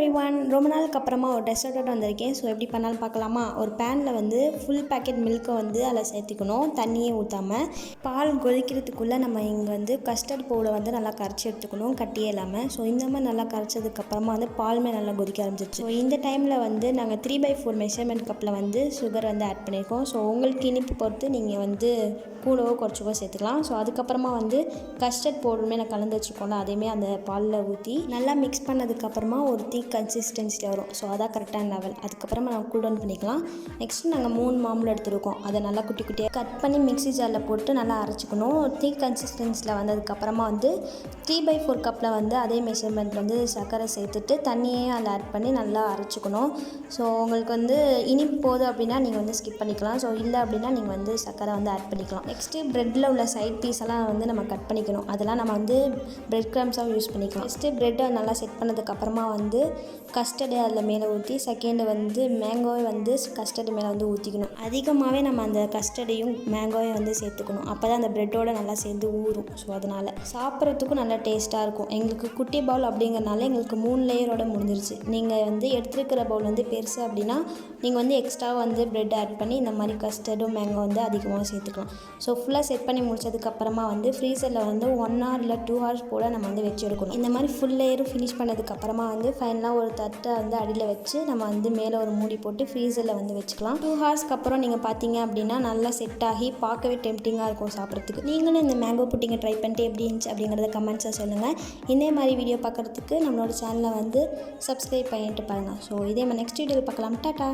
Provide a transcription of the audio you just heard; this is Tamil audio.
எவ்ரிவன், ரொம்ப நாளுக்கு அப்புறமா ஒரு டெசர்ட்டோட வந்திருக்கேன். ஸோ எப்படி பண்ணாலும் பார்க்கலாமா? ஒரு பேனில் வந்து ஃபுல் பேக்கெட் மில்க்கை வந்து அதில் சேர்த்துக்கணும், தண்ணியே ஊற்றாமல். பால் கொதிக்கிறதுக்குள்ளே நம்ம இங்கே வந்து கஸ்டர்ட் பவுடரை வந்து நல்லா கரைச்சி எடுத்துக்கணும், கட்டியே இல்லாமல். ஸோ இந்த மாதிரி நல்லா கரைச்சதுக்கப்புறமா வந்து பாலுமே நல்லா கொதிக்க ஆரம்பிச்சிச்சு. ஸோ இந்த டைமில் வந்து நாங்கள் 3/4 மெஷர்மெண்ட் கப்பில் வந்து சுகர் வந்து ஆட் பண்ணியிருக்கோம். ஸோ உங்களுக்கு இனிப்பு பொறுத்து நீங்கள் வந்து கூடவோ குறைச்சிக்கோ சேர்த்துக்கலாம். ஸோ அதுக்கப்புறமா வந்து கஸ்டர்ட் பவுடருமே நான் கலந்து வச்சுருக்கோம்ல, அதையுமே அந்த பாலில் ஊற்றி நல்லா மிக்ஸ் பண்ணதுக்கப்புறமா ஒரு திக் கன்சிஸ்டன்சியில் வரும். ஸோ அதான் கரெக்டான லெவல். அதுக்கப்புறமா நம்ம கூல் டவுன் பண்ணிக்கலாம். நெக்ஸ்ட்டு நாங்கள் 3 மாம்பழம் எடுத்துருக்கோம். அதை நல்லா குட்டி குட்டியாக கட் பண்ணி மிக்ஸி ஜாரில் போட்டு நல்லா அரைச்சிக்கணும். திக் கன்சிஸ்டன்சியில் வந்ததுக்கப்புறமா வந்து 3/4 கப்பில் வந்து அதே மெஷர்மெண்ட் வந்து சர்க்கரை சேர்த்துட்டு தண்ணியையும் அதில் ஆட் பண்ணி நல்லா அரைச்சிக்கணும். ஸோ உங்களுக்கு வந்து இனிப்பு போதும் அப்படின்னா நீங்கள் வந்து ஸ்கிப் பண்ணிக்கலாம். ஸோ இல்லை அப்படின்னா நீங்கள் வந்து சர்க்கரை வந்து ஆட் பண்ணிக்கலாம். நெக்ஸ்ட்டு ப்ரெட்டில் உள்ள சைட் பீஸ் எல்லாம் வந்து நம்ம கட் பண்ணிக்கணும். அதெல்லாம் நம்ம வந்து ப்ரெட் க்ரம்ஸாக யூஸ் பண்ணிக்கலாம். நெக்ஸ்ட்டு ப்ரெட்டை நல்லா செட் பண்ணதுக்கப்புறமா வந்து கஸ்டர்டு அதில் மேலே ஊற்றி, செகண்டு வந்து மேங்கோவை வந்து கஸ்டர்டு மேலே வந்து ஊற்றிக்கணும். அதிகமாகவே நம்ம அந்த கஸ்டர்டையும் மேங்கோவையும் வந்து சேர்த்துக்கணும். அப்போ தான் அந்த ப்ரெட்டோடு நல்லா சேர்ந்து ஊறும். ஸோ அதனால் சாப்பிட்றதுக்கும் நல்லா டேஸ்ட்டாக இருக்கும். எங்களுக்கு குட்டி பவுல் அப்படிங்கிறனால எங்களுக்கு 3 லேயரோடு முடிஞ்சிருச்சு. நீங்கள் வந்து எடுத்துருக்கிற பவுல் வந்து பெருசு அப்படின்னா நீங்கள் வந்து எக்ஸ்ட்ரா வந்து ப்ரெட் ஆட் பண்ணி இந்த மாதிரி கஸ்டர்டும் மேங்கோ வந்து அதிகமாக சேர்த்துக்கலாம். ஸோ ஃபுல்லாக செட் பண்ணி முடிச்சதுக்கப்புறமா வந்து ஃப்ரீசரில் வந்து 1 hour இல்லை 2 hours போல் நம்ம வந்து வச்சு எடுக்கணும். இந்த மாதிரி ஃபுல் லேயரும் ஃபினிஷ் பண்ணதுக்கப்புறமா வந்து ஃபைனலாக ஒரு தட்டை வந்து அடியில் வச்சு நம்ம வந்து மேலே ஒரு மூடி போட்டு ஃப்ரீசரில் வந்து வச்சுக்கலாம். 2 ஹார்ஸ்க்கு அப்புறம் நீங்கள் பார்த்தீங்க அப்படின்னா நல்லா செட் ஆகி பார்க்கவே டெம்ப்டிங்காக இருக்கும் சாப்பிட்றதுக்கு. நீங்களும் இந்த மேங்கோ புட்டிங்கை ட்ரை பண்ணிட்டு எப்படி இருந்துச்சு அப்படிங்கிறத கமெண்ட்ஸாக சொல்லுங்கள். இதே மாதிரி வீடியோ பார்க்குறதுக்கு நம்மளோட சேனலை வந்து சப்ஸ்கிரைப் பண்ணிட்டு பாருங்கள். ஸோ இதே மாதிரி நெக்ஸ்ட் வீடியோவில் பார்க்கலாம். டாட்டா.